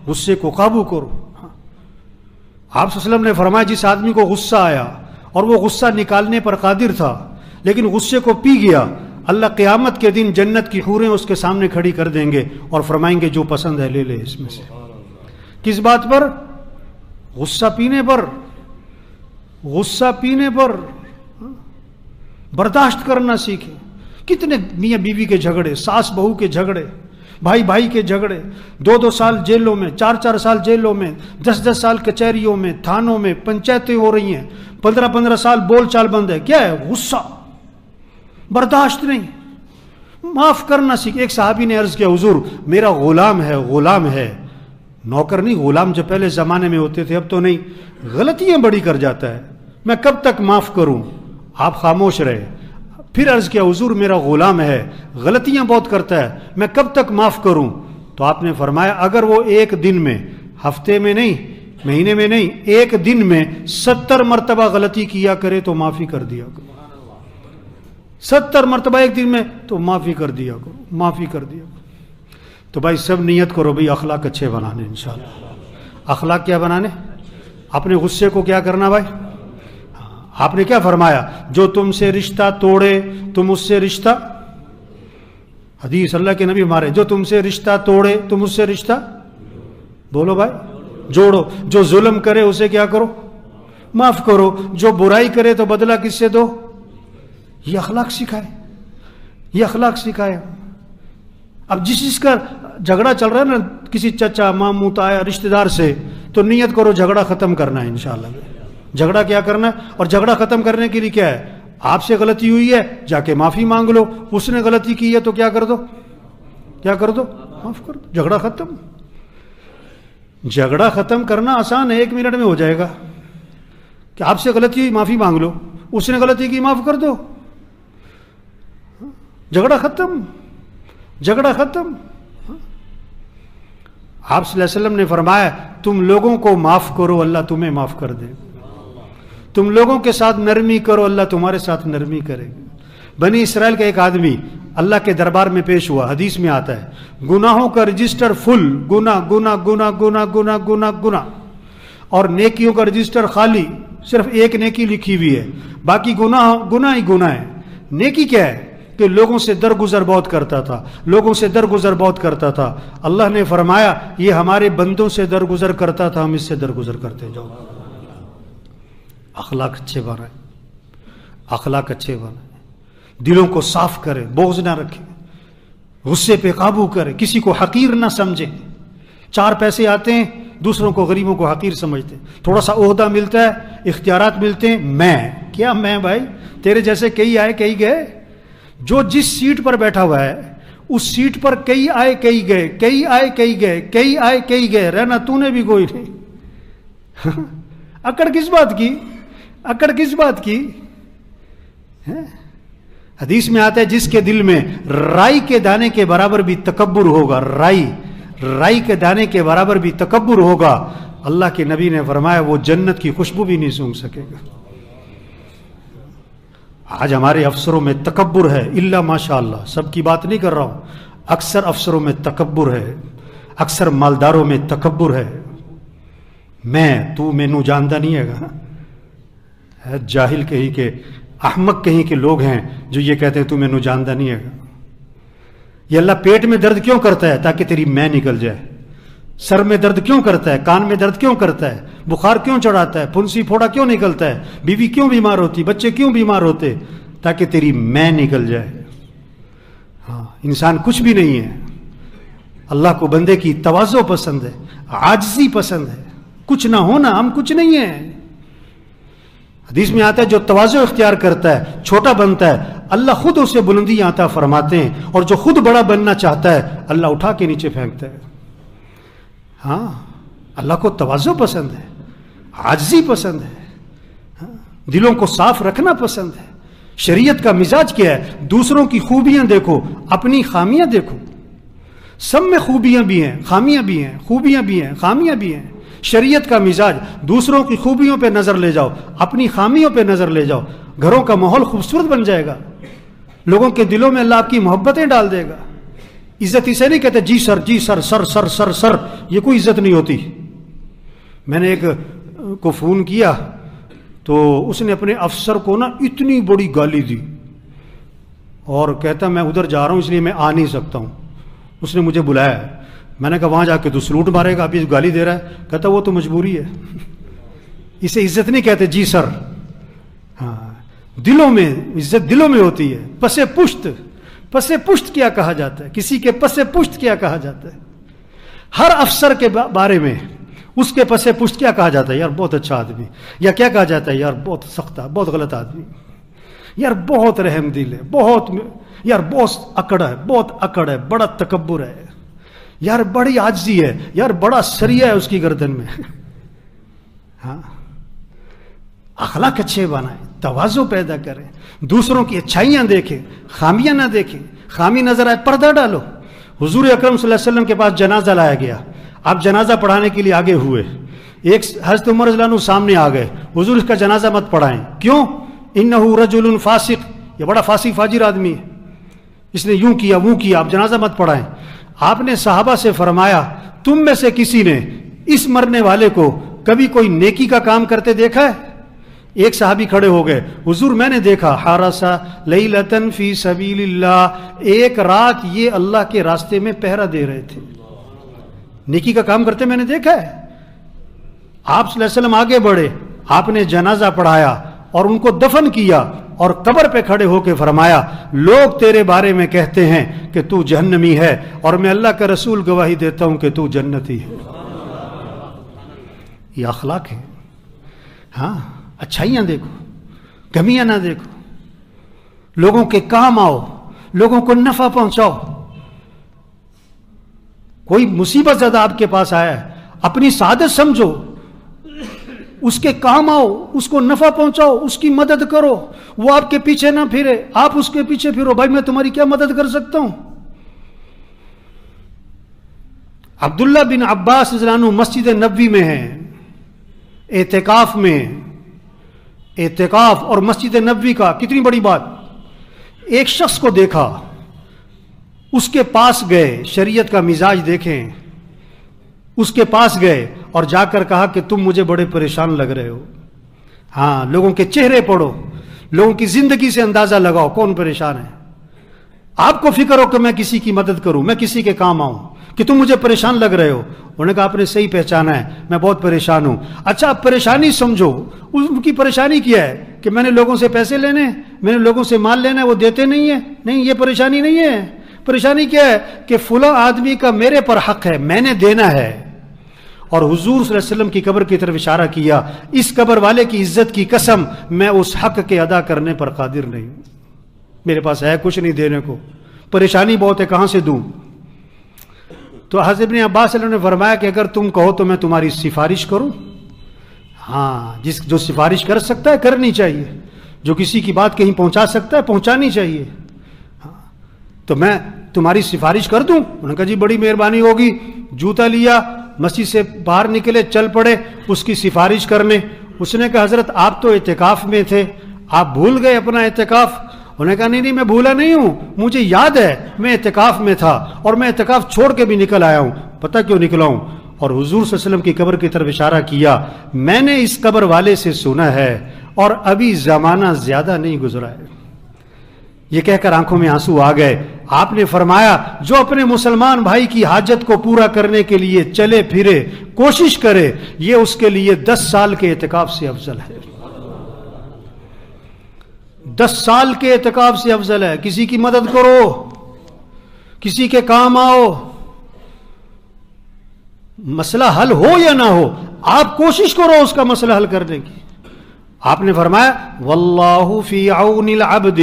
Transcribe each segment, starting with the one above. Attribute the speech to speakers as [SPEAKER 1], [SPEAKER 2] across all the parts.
[SPEAKER 1] غصے کو قابو کرو. آپ صلی اللہ علیہ وسلم نے فرمایا جس آدمی کو غصہ آیا اور وہ غصہ نکالنے پر قادر تھا لیکن غصے کو پی گیا، اللہ قیامت کے دن جنت کی حوریں اس کے سامنے کھڑی کر دیں گے اور فرمائیں گے جو پسند ہے لے لے اس میں سے. کس بات پر؟ غصہ پینے پر. غصہ پینے پر. برداشت کرنا سیکھیں. کتنے میاں بیوی کے جھگڑے، ساس بہو کے جھگڑے، بھائی بھائی کے جھگڑے، 2 سال جیلوں میں، 4 سال جیلوں میں، 10 سال کچہریوں میں، تھانوں میں، پنچایتیں ہو رہی ہیں، 15 سال بول چال بند ہے. کیا ہے؟ غصہ. برداشت نہیں. معاف کرنا سیکھ. ایک صحابی نے عرض کیا حضور میرا غلام ہے، غلام ہے، نوکر نہیں، غلام جو پہلے زمانے میں ہوتے تھے اب تو نہیں، غلطیاں بڑی کر جاتا ہے، میں کب تک معاف کروں؟ آپ خاموش رہے. پھر عرض کیا حضور میرا غلام ہے، غلطیاں بہت کرتا ہے، میں کب تک معاف کروں؟ تو آپ نے فرمایا اگر وہ ایک دن میں، ہفتے میں نہیں، مہینے میں نہیں، ایک دن میں 70 مرتبہ غلطی کیا کرے تو معافی کر دیا کرو. 70 مرتبہ ایک دن میں تو معافی کر دیا کرو، معافی کر دیا کرو. تو بھائی سب نیت کرو بھائی اخلاق اچھے بنانے انشاءاللہ. اخلاق کیا بنانے؟ اپنے غصے کو کیا کرنا بھائی؟ آپ نے کیا فرمایا؟ جو تم سے رشتہ توڑے تم اس سے رشتہ، حدیث اللہ کے نبی ہمارے، جو تم سے رشتہ توڑے تم اس سے رشتہ بولو بھائی جوڑو. جو ظلم کرے اسے کیا کرو؟ معاف کرو. جو برائی کرے تو بدلہ کس سے دو؟ یہ اخلاق سکھائے، یہ اخلاق سکھائے. اب جس کا جھگڑا چل رہا ہے نا کسی چچا ماموں تایا رشتہ دار سے، تو نیت کرو جھگڑا ختم کرنا ہے انشاءاللہ. جھگڑا کیا کرنا ہے؟ اور جھگڑا ختم کرنے کے لیے کیا ہے؟ آپ سے غلطی ہوئی ہے جا کے معافی مانگ لو، اس نے غلطی کی ہے تو کیا کر دو؟ کیا کر دو؟ معاف کر دو. جھگڑا ختم. جھگڑا ختم کرنا آسان ہے، 1 منٹ میں ہو جائے گا. کہ آپ سے غلطی ہوئی معافی مانگ لو، اس نے غلطی کی معاف کر دو، جھگڑا ختم. جھگڑا ختم. آپ صلی اللہ علیہ وسلم نے فرمایا تم لوگوں کو معاف کرو اللہ تمہیں معاف کر دے. تم لوگوں کے ساتھ نرمی کرو اللہ تمہارے ساتھ نرمی کرے گا. بنی اسرائیل کا ایک آدمی اللہ کے دربار میں پیش ہوا، حدیث میں آتا ہے گناہوں کا رجسٹر فل، گناہ گناہ گناہ گناہ گناہ گناہ گناہ، اور نیکیوں کا رجسٹر خالی، صرف ایک نیکی لکھی ہوئی ہے، باقی گناہ گناہ ہی گناہ ہے. نیکی کیا ہے؟ کہ لوگوں سے درگزر بہت کرتا تھا، لوگوں سے درگزر بہت کرتا تھا. اللہ نے فرمایا یہ ہمارے بندوں سے درگزر کرتا تھا، ہم اس سے درگزر کرتے جاؤ. اخلاق اچھے بنائیں، اخلاق اچھے بنائیں. دلوں کو صاف کریں، بغض نہ رکھیں، غصے پہ قابو کریں، کسی کو حقیر نہ سمجھیں. 4 پیسے آتے ہیں دوسروں کو، غریبوں کو حقیر سمجھتے ہیں. تھوڑا سا عہدہ ملتا ہے، اختیارات ملتے ہیں، میں کیا میں بھائی تیرے جیسے کئی آئے کئی گئے. جو جس سیٹ پر بیٹھا ہوا ہے اس سیٹ پر کئی آئے کئی گئے، کئی آئے کئی گئے، کئی آئے کئی گئے، رہنا تو نے بھی کوئی نہیں. اکڑ کس بات کی؟ اکڑ کس بات کی؟ حدیث میں آتا ہے جس کے دل میں رائی کے دانے کے برابر بھی تکبر ہوگا، رائی کے دانے کے برابر بھی تکبر ہوگا، اللہ کے نبی نے فرمایا وہ جنت کی خوشبو بھی نہیں سونگھ سکے گا. آج ہمارے افسروں میں تکبر ہے، الا ماشاء اللہ، سب کی بات نہیں کر رہا ہوں، اکثر افسروں میں تکبر ہے، اکثر مالداروں میں تکبر ہے. تو مینوں جانتا نہیں ہے گا. جاہل کہیں کے، احمق کہیں کے لوگ ہیں جو یہ کہتے ہیں تو مینوں جانتا نہیں ہے گا. یہ اللہ پیٹ میں درد کیوں کرتا ہے؟ تاکہ تیری میں نکل جائے. سر میں درد کیوں کرتا ہے؟ کان میں درد کیوں کرتا ہے؟ بخار کیوں چڑھاتا ہے؟ پھنسی پھوڑا کیوں نکلتا ہے؟ بیوی کیوں بیمار ہوتی؟ بچے کیوں بیمار ہوتے؟ تاکہ تیری میں نکل جائے. ہاں انسان کچھ بھی نہیں ہے. اللہ کو بندے کی تواضع پسند ہے، عاجزی پسند ہے، کچھ نہ ہونا، ہم کچھ نہیں ہیں. حدیث میں آتا ہے جو تواضع اختیار کرتا ہے، چھوٹا بنتا ہے، اللہ خود اسے بلندی عطا فرماتے ہیں، اور جو خود بڑا بننا چاہتا ہے اللہ اٹھا کے نیچے پھینکتا ہے. ہاں اللہ کو تواضع پسند ہے، عاجزی پسند ہے، دلوں کو صاف رکھنا پسند ہے. شریعت کا مزاج کیا ہے؟ دوسروں کی خوبیاں دیکھو، اپنی خامیاں دیکھو. سب میں خوبیاں بھی ہیں، خامیاں بھی ہیں، خوبیاں بھی ہیں، خامیاں بھی ہیں. شریعت کا مزاج دوسروں کی خوبیوں پہ نظر لے جاؤ، اپنی خامیوں پہ نظر لے جاؤ. گھروں کا ماحول خوبصورت بن جائے گا، لوگوں کے دلوں میں اللہ آپ کی محبتیں ڈال دے گا. عزت اسے نہیں کہتے جی سر جی سر سر سر سر سر، یہ کوئی عزت نہیں ہوتی. میں نے ایک کو فون کیا تو اس نے اپنے افسر کو نا اتنی بڑی گالی دی اور کہتا میں ادھر جا رہا ہوں اس لیے میں آ نہیں سکتا ہوں. اس نے مجھے بلایا، میں نے کہا وہاں جا کے تو سلوٹ مارے گا، ابھی گالی دے رہا ہے. کہتا وہ تو مجبوری ہے. اسے عزت نہیں کہتے جی سر. ہاں، دلوں میں عزت دلوں میں ہوتی ہے. پس پشت، پس پشت کیا کہا جاتا ہے؟ کسی کے پس پشت کیا کہا جاتا ہے؟ ہر افسر کے بارے میں اس کے پس پشت کیا کہا جاتا ہے؟ یار بہت اچھا آدمی. یا کیا کہا جاتا ہے؟ یار بہت سخت، بہت غلط آدمی. یار بہت رحم دل ہے، بہت، یار بہت اکڑ ہے، بہت اکڑ ہے، بڑا تکبر ہے، یار بڑی عاجزی ہے، یار بڑا سریا ہے اس کی گردن میں. ہاں، اخلاق اچھے بنائیں، تواضع پیدا کریں، دوسروں کی اچھائیاں دیکھیں، خامیاں نہ دیکھیں. خامی نظر آئے پردہ ڈالو. حضور اکرم صلی اللہ علیہ وسلم کے پاس جنازہ لایا گیا، آپ جنازہ پڑھانے کے لیے آگے ہوئے. ایک حضرت عمر رضی اللہ عنہ سامنے آ گئے، حضور اس کا جنازہ مت پڑھائیں. کیوں؟ انہ رجل فاسق، یہ بڑا فاسق فاجر آدمی ہے، اس نے یوں کیا وہ کیا، آپ جنازہ مت پڑھائیں. آپ نے صحابہ سے فرمایا تم میں سے کسی نے اس مرنے والے کو کبھی کوئی نیکی کا کام کرتے دیکھا ہے؟ ایک صحابی کھڑے ہو گئے، حضور میں نے دیکھا، حارسا لیلتن فی سبیل اللہ، ایک رات یہ اللہ کے راستے میں پہرا دے رہے تھے، نیکی کا کام کرتے میں نے دیکھا ہے. آپ صلی اللہ علیہ وسلم آگے بڑھے، آپ نے جنازہ پڑھایا اور ان کو دفن کیا اور قبر پہ کھڑے ہو کے فرمایا لوگ تیرے بارے میں کہتے ہیں کہ تو جہنمی ہے اور میں اللہ کا رسول گواہی دیتا ہوں کہ تو جنتی ہے. یہ اخلاق ہے. ہاں، اچھائیاں دیکھو، کمیاں نہ دیکھو، لوگوں کے کام آؤ، لوگوں کو نفع پہنچاؤ. کوئی مصیبت زدہ آپ کے پاس آیا ہے، اپنی سعادت سمجھو، اس کے کام آؤ، اس کو نفع پہنچاؤ، اس کی مدد کرو. وہ آپ کے پیچھے نہ پھرے، آپ اس کے پیچھے پھرو، بھائی میں تمہاری کیا مدد کر سکتا ہوں. عبداللہ بن عباس رضی اللہ عنہ مسجد نبوی میں ہیں، اعتکاف میں. اعتکاف اور مسجد نبوی کا کتنی بڑی بات. ایک شخص کو دیکھا، اس کے پاس گئے، شریعت کا مزاج دیکھیں، اس کے پاس گئے اور جا کر کہا کہ تم مجھے بڑے پریشان لگ رہے ہو. ہاں، لوگوں کے چہرے پڑھو، لوگوں کی زندگی سے اندازہ لگاؤ کون پریشان ہے. آپ کو فکر ہو کہ میں کسی کی مدد کروں، میں کسی کے کام آؤں، کہ تم مجھے پریشان لگ رہے ہو. انہوں نے کہا آپ نے صحیح پہچانا ہے، میں بہت پریشان ہوں. اچھا، آپ پریشانی سمجھو. ان کی پریشانی کیا ہے کہ میں نے لوگوں سے پیسے لینے، میں نے لوگوں سے مال لینا ہے، وہ دیتے نہیں ہیں. نہیں، یہ پریشانی نہیں ہے. پریشانی کیا ہے کہ فلاں آدمی کا میرے پر حق ہے، میں نے دینا ہے. اور حضور صلی اللہ علیہ وسلم کی قبر کی طرف اشارہ کیا، اس قبر والے کی عزت کی قسم میں اس حق کے ادا کرنے پر قادر نہیں ہوں، میرے پاس ہے کچھ نہیں دینے کو، پریشانی بہت ہے، کہاں سے دوں. تو حضرت ابن عباس صلی اللہ علیہ وسلم نے فرمایا کہ اگر تم کہو تو میں تمہاری سفارش کروں. ہاں، جو سفارش کر سکتا ہے کرنی چاہیے، جو کسی کی بات کہیں پہنچا سکتا ہے پہنچانی چاہیے. ہاں، تو میں تمہاری سفارش کر دوں. انہوں نے کہا جی بڑی مہربانی ہوگی. جوتا لیا، مسجد سے باہر نکلے، چل پڑے اس کی سفارش کرنے. اس نے کہا حضرت آپ تو اعتکاف میں تھے، آپ بھول گئے اپنا اعتکاف. انہوں نے کہا نہیں میں بھولا نہیں ہوں، مجھے یاد ہے میں اعتکاف میں تھا اور میں اعتکاف چھوڑ کے بھی نکل آیا ہوں. پتہ کیوں نکلا ہوں؟ اور حضور صلی اللہ علیہ وسلم کی قبر کی طرف اشارہ کیا، میں نے اس قبر والے سے سنا ہے اور ابھی زمانہ زیادہ نہیں گزرا ہے. یہ کہہ کر آنکھوں میں آنسو آ گئے. آپ نے فرمایا جو اپنے مسلمان بھائی کی حاجت کو پورا کرنے کے لیے چلے پھرے، کوشش کرے، یہ اس کے لیے 10 سال کے اعتکاف سے افضل ہے. 10 سال کے اعتکاف سے افضل ہے. کسی کی مدد کرو، کسی کے کام آؤ، مسئلہ حل ہو یا نہ ہو آپ کوشش کرو اس کا مسئلہ حل کرنے کی. آپ نے فرمایا واللہ فی عون العبد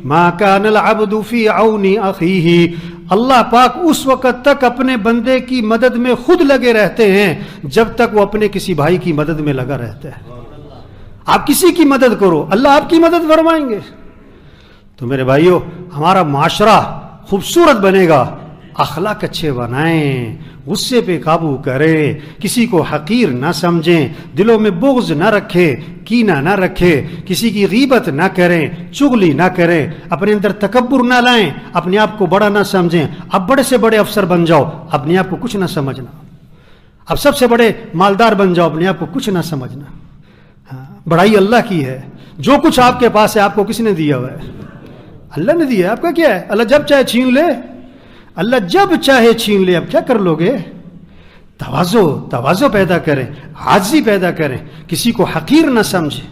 [SPEAKER 1] ما کان العبد فی عون اخیہ. اللہ پاک اس وقت تک اپنے بندے کی مدد میں خود لگے رہتے ہیں جب تک وہ اپنے کسی بھائی کی مدد میں لگا رہتا ہے. آپ کسی کی مدد کرو، اللہ آپ کی مدد فرمائیں گے. تو میرے بھائیو، ہمارا معاشرہ خوبصورت بنے گا اخلاق اچھے بنائیں، غصے پہ قابو کریں، کسی کو حقیر نہ سمجھیں، دلوں میں بغض نہ رکھیں، کینہ نہ رکھیں، کسی کی غیبت نہ کریں، چغلی نہ کریں، اپنے اندر تکبر نہ لائیں، اپنے آپ کو بڑا نہ سمجھیں۔ اب بڑے سے بڑے افسر بن جاؤ، اپنے آپ کو کچھ نہ سمجھنا۔ اب سب سے بڑے مالدار بن جاؤ، اپنے آپ کو کچھ نہ سمجھنا۔ بڑائی اللہ کی ہے۔ جو کچھ آپ کے پاس ہے آپ کو کس نے دیا ہوا ہے؟ اللہ نے دیا ہے۔ آپ کا کیا ہے؟ اللہ جب چاہے چھین لے، اللہ جب چاہے چھین لے۔ اب کیا کر لو گے؟ تواضع پیدا کریں، عاجزی پیدا کریں، کسی کو حقیر نہ سمجھیں،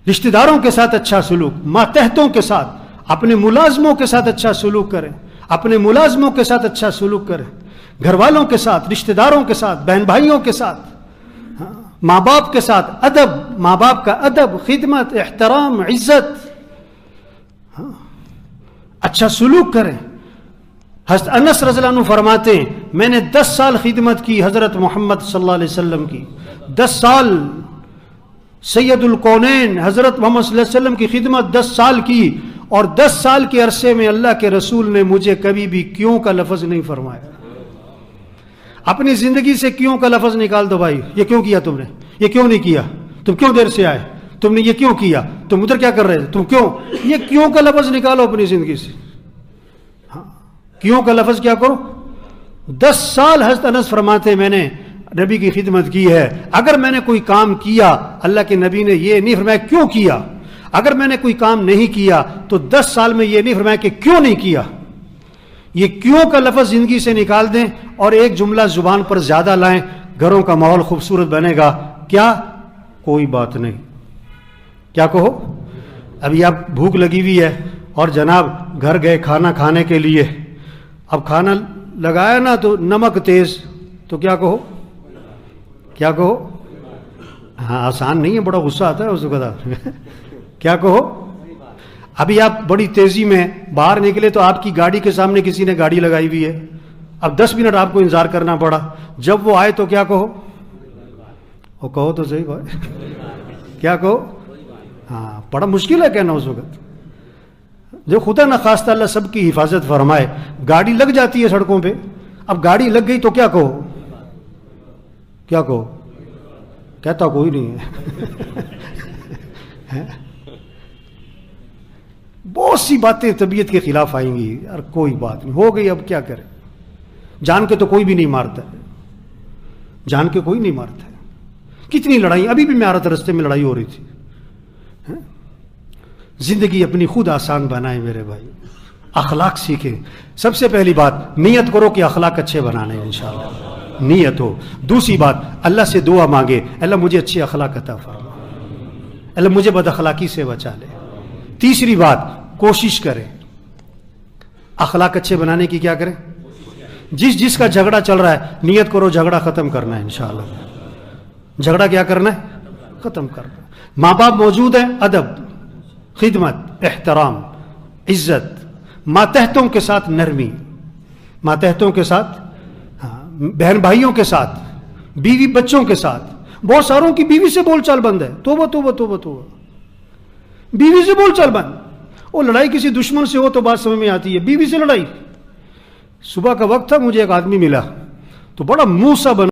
[SPEAKER 1] رشتہ داروں کے ساتھ اچھا سلوک، ماتحتوں کے ساتھ، اپنے ملازموں کے ساتھ اچھا سلوک کریں، اپنے ملازموں کے ساتھ اچھا سلوک کریں، گھر والوں کے ساتھ، رشتہ داروں کے ساتھ، بہن بھائیوں کے ساتھ، ماں باپ کے ساتھ ادب، ماں باپ کا ادب، خدمت، احترام، عزت، اچھا سلوک کریں۔ حضرت انس رضی اللہ عنہ فرماتے ہیں میں نے 10 سال خدمت کی حضرت محمد صلی اللہ علیہ وسلم کی، 10 سال سید الکونین حضرت محمد صلی اللہ علیہ وسلم کی خدمت 10 سال کی، اور 10 سال کے عرصے میں اللہ کے رسول نے مجھے کبھی بھی کیوں کا لفظ نہیں فرمایا۔ اپنی زندگی سے کیوں کا لفظ نکال دو بھائی، یہ کیوں کیا تم نے، یہ کیوں نہیں کیا، تم کیوں دیر سے آئے، تم نے یہ کیوں کیا، تم ادھر کیا کر رہے تھے، تم کیوں، یہ کیوں کا لفظ نکالو اپنی زندگی سے۔ کیوں کا لفظ کیا کرو۔ 10 سال حضرت انس فرماتے میں نے نبی کی خدمت کی ہے، اگر میں نے کوئی کام کیا اللہ کے نبی نے یہ نہیں فرمایا کیوں کیا، اگر میں نے کوئی کام نہیں کیا تو 10 سال میں یہ نہیں فرمایا کہ کیوں نہیں کیا۔ یہ کیوں کا لفظ زندگی سے نکال دیں اور ایک جملہ زبان پر زیادہ لائیں، گھروں کا ماحول خوبصورت بنے گا۔ کیا؟ کوئی بات نہیں۔ کیا کہو؟ ابھی آپ بھوک لگی ہوئی ہے اور جناب گھر گئے کھانا کھانے کے لیے، اب کھانا لگایا نا تو نمک تیز، تو کیا کہو؟ کیا کہو؟ ہاں آسان نہیں ہے، بڑا غصہ آتا ہے اس وقت۔ کیا کہو؟ ابھی آپ بڑی تیزی میں باہر نکلے تو آپ کی گاڑی کے سامنے کسی نے گاڑی لگائی ہوئی ہے، اب 10 منٹ آپ کو انتظار کرنا پڑا، جب وہ آئے تو کیا کہو؟ وہ کہو تو صحیح بات، کیا کہو؟ ہاں بڑا مشکل ہے کہنا اس وقت۔ جو خدا نخواستہ اللہ سب کی حفاظت فرمائے، گاڑی لگ جاتی ہے سڑکوں پہ، اب گاڑی لگ گئی تو کیا کہو؟ کیا کہو؟ کہتا کوئی نہیں ہے۔ بہت سی باتیں طبیعت کے خلاف آئیں گی، یار کوئی بات نہیں، ہو گئی اب کیا کریں، جان کے تو کوئی بھی نہیں مارتا ہے، جان کے کوئی نہیں مارتا ہے۔ کتنی لڑائی، ابھی بھی میں آ رہا تھا رستے میں لڑائی ہو رہی تھی۔ زندگی اپنی خود آسان بنائیں میرے بھائی، اخلاق سیکھیں۔ سب سے پہلی بات نیت کرو کہ اخلاق اچھے بنانے ہیں، انشاءاللہ نیت ہو۔ دوسری بات اللہ سے دعا مانگے، اللہ مجھے اچھی اخلاق عطا فرما، اللہ مجھے بد اخلاقی سے بچا لے۔ تیسری بات کوشش کریں اخلاق اچھے بنانے کی، کیا کریں؟ جس کا جھگڑا چل رہا ہے نیت کرو جھگڑا ختم کرنا ہے انشاءاللہ۔ جھگڑا کیا کرنا ہے؟ ختم کرنا۔ ماں باپ موجود ہیں، ادب، خدمت، احترام، عزت، ماتحتوں کے ساتھ نرمی، ماتحتوں کے ساتھ، بہن بھائیوں کے ساتھ، بیوی بچوں کے ساتھ۔ بہت ساروں کی بیوی سے بول چال بند ہے، توبہ توبہ توبہ توبہ، بیوی سے بول چال بند۔ وہ لڑائی کسی دشمن سے ہو تو بات سمجھ میں آتی ہے، بیوی سے لڑائی۔ صبح کا وقت تھا، مجھے ایک آدمی ملا تو بڑا منہ سا بنا